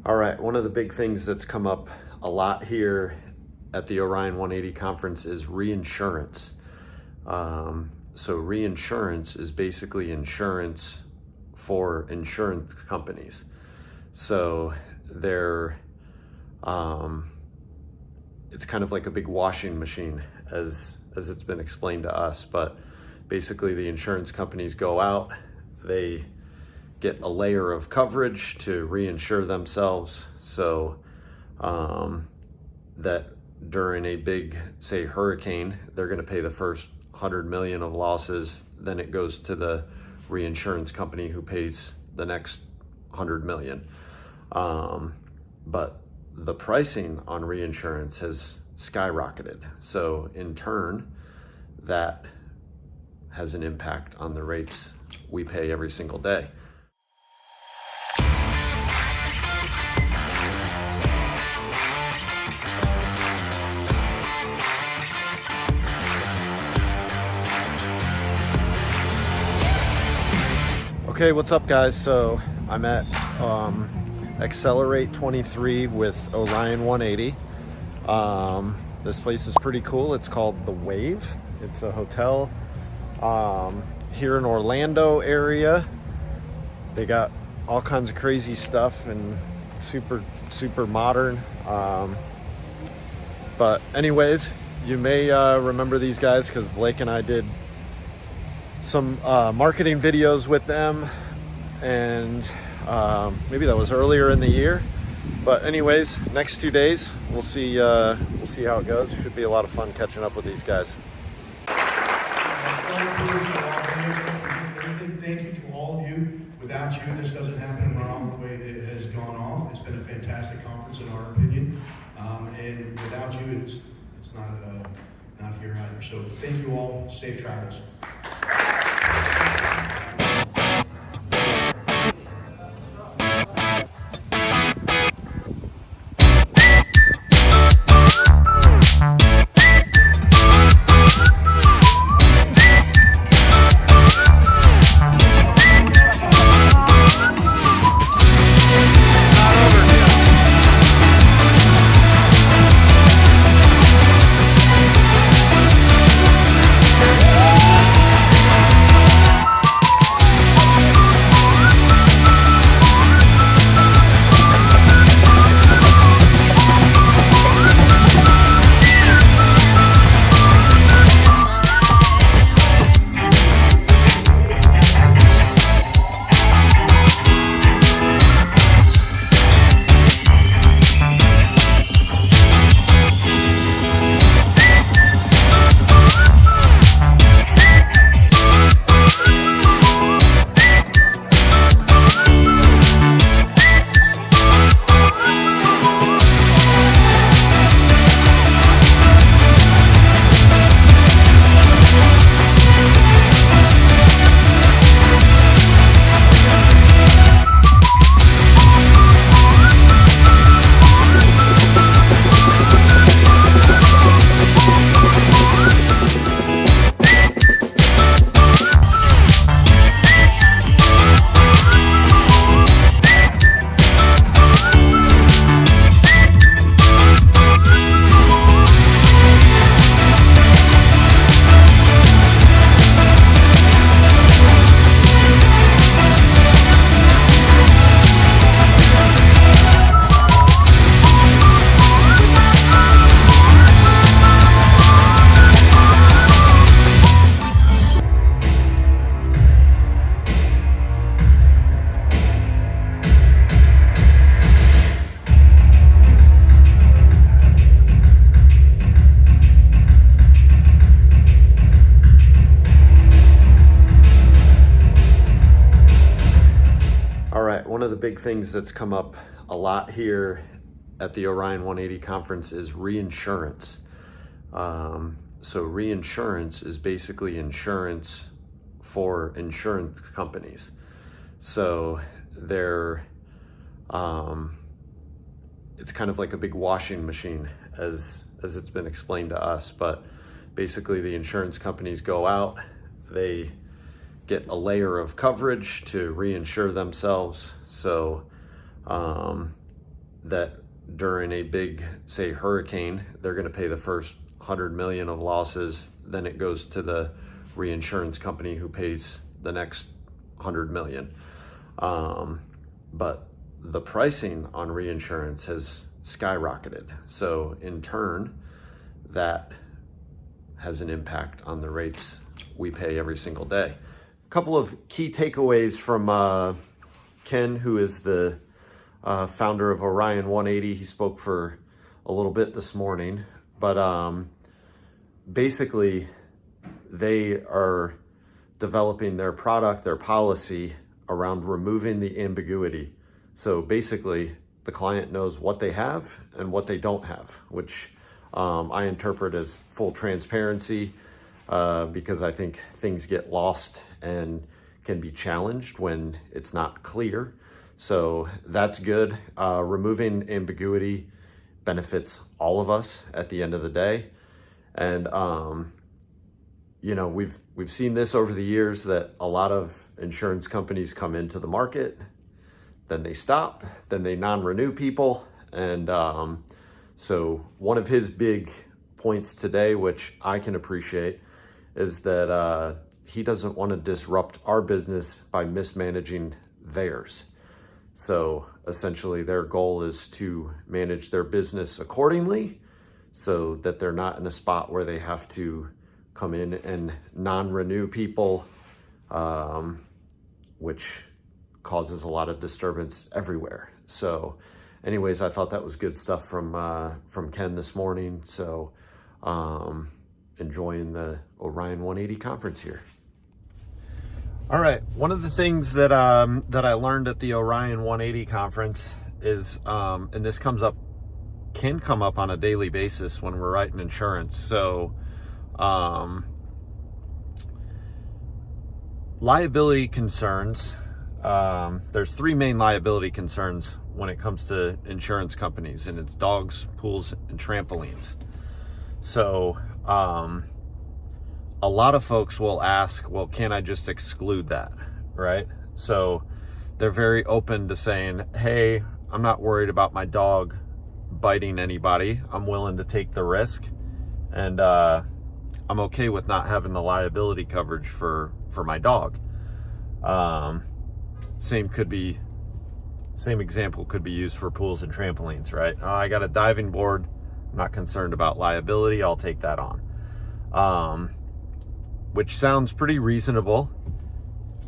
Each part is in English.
All right, one of the big things that's come up a lot here at the Orion 180 conference is reinsurance. So reinsurance is basically insurance for insurance companies. So they're, it's kind of like a big washing machine as it's been explained to us, but basically the insurance companies go out, they get a layer of coverage to reinsure themselves so that during a big, say, hurricane, they're going to pay the first 100 million of losses, then it goes to the reinsurance company who pays the next 100 million. But the pricing on reinsurance has skyrocketed. So in turn, that has an impact on the rates we pay every single day. Okay, what's up guys? So I'm at Accelerate 23 with Orion 180. This place is pretty cool. It's called The Wave. It's a hotel here in Orlando area. They got all kinds of crazy stuff and super modern. But anyways, you may remember these guys because Blake and I did some marketing videos with them, and maybe that was earlier in the year. But anyways, next 2 days we'll see how it goes. Should be a lot of fun catching up with these guys. Thank you to all of you. Without you, this doesn't happen and run off the way it has gone off. It's been a fantastic conference in our opinion, and without you, it's not here either. So thank you all. Safe travels. One of the big things that's come up a lot here at the Orion 180 conference is reinsurance. So reinsurance is basically insurance for insurance companies. So they're, it's kind of like a big washing machine as it's been explained to us, but basically the insurance companies go out, they get a layer of coverage to reinsure themselves so that during a big, say, hurricane, they're going to pay the first 100 million of losses, then it goes to the reinsurance company who pays the next 100 million. But the pricing on reinsurance has skyrocketed. So in turn, that has an impact on the rates we pay every single day. A couple of key takeaways from Ken, who is the founder of Orion 180. He spoke for a little bit this morning, but basically they are developing their product, their policy around removing the ambiguity. So basically the client knows what they have and what they don't have, which I interpret as full transparency, because I think things get lost and can be challenged when it's not clear. So that's good. Removing ambiguity benefits all of us at the end of the day. And you know, we've seen this over the years, that a lot of insurance companies come into the market, then they stop, then they non-renew people. And so one of his big points today, which I can appreciate, is that he doesn't want to disrupt our business by mismanaging theirs. So essentially their goal is to manage their business accordingly, so that they're not in a spot where they have to come in and non-renew people, which causes a lot of disturbance everywhere. So anyways, I thought that was good stuff from Ken this morning. So enjoying the Orion 180 conference here. All right, one of the things that I learned at the Orion 180 conference is, and this can come up on a daily basis when we're writing insurance. So liability concerns. There's three main liability concerns when it comes to insurance companies, and it's dogs, pools, and trampolines. So a lot of folks will ask, well, can I just exclude that, right? So they're very open to saying, hey, I'm not worried about my dog biting anybody. I'm willing to take the risk, and I'm okay with not having the liability coverage for my dog. Same example could be used for pools and trampolines, right? Oh, I got a diving board. I'm not concerned about liability. I'll take that on. Which sounds pretty reasonable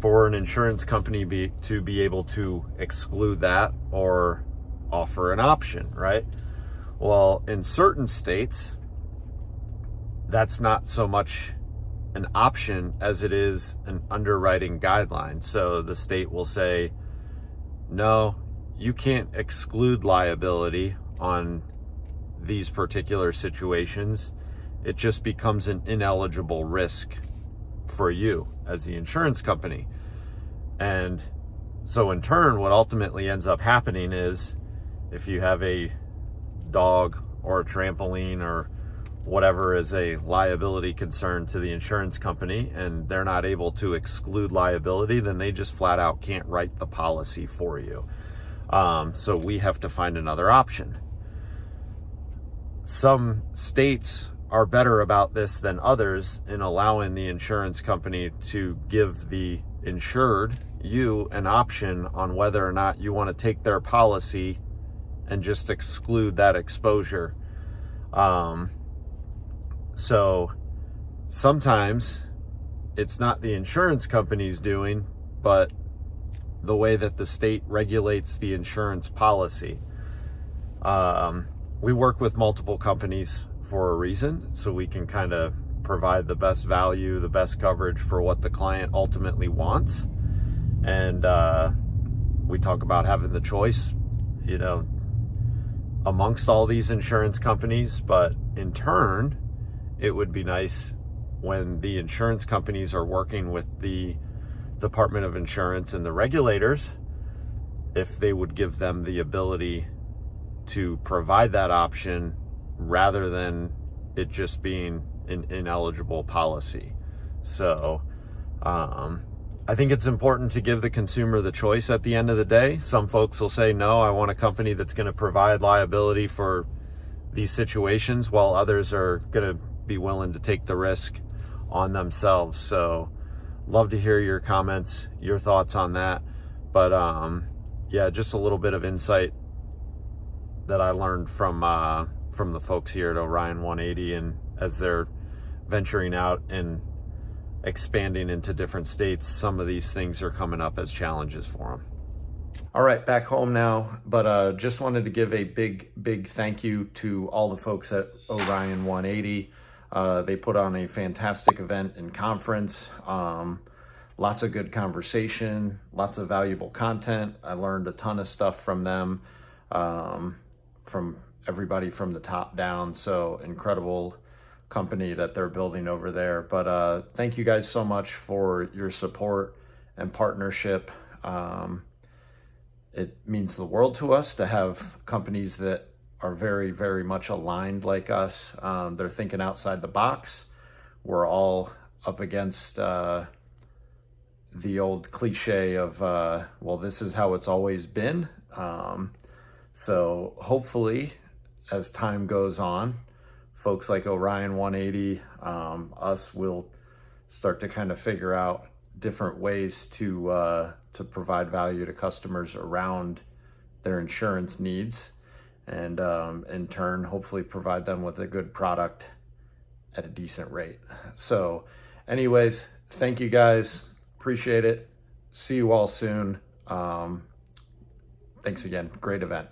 for an insurance company to be able to exclude that or offer an option, right? Well, in certain states, that's not so much an option as it is an underwriting guideline. So the state will say, no, you can't exclude liability on these particular situations. It just becomes an ineligible risk for you as the insurance company. And so in turn, what ultimately ends up happening is, if you have a dog or a trampoline or whatever is a liability concern to the insurance company, and they're not able to exclude liability, then they just flat out can't write the policy for you. So we have to find another option. Some states are better about this than others in allowing the insurance company to give the insured, you, an option on whether or not you want to take their policy and just exclude that exposure. So sometimes it's not the insurance company's doing, but the way that the state regulates the insurance policy. We work with multiple companies for a reason, so we can kind of provide the best value, the best coverage for what the client ultimately wants. And we talk about having the choice, you know, amongst all these insurance companies, but in turn, it would be nice when the insurance companies are working with the Department of Insurance and the regulators, if they would give them the ability to provide that option rather than it just being an ineligible policy. So I think it's important to give the consumer the choice at the end of the day. Some folks will say, no, I want a company that's going to provide liability for these situations, while others are going to be willing to take the risk on themselves. So love to hear your comments, your thoughts on that. But yeah, just a little bit of insight that I learned from the folks here at Orion 180, and as they're venturing out and expanding into different states, some of these things are coming up as challenges for them. All right, back home now, but just wanted to give a big thank you to all the folks at Orion 180. They put on a fantastic event and conference. Lots of good conversation, lots of valuable content. I learned a ton of stuff from them, from everybody from the top down. So incredible company that they're building over there. But thank you guys so much for your support and partnership. It means the world to us to have companies that are very much aligned like us. They're thinking outside the box. We're all up against the old cliche of, well, this is how it's always been. So hopefully, as time goes on, folks like Orion 180, us will start to kind of figure out different ways to provide value to customers around their insurance needs, and in turn, hopefully provide them with a good product at a decent rate. So anyways, thank you guys. Appreciate it. See you all soon. Thanks again. Great event.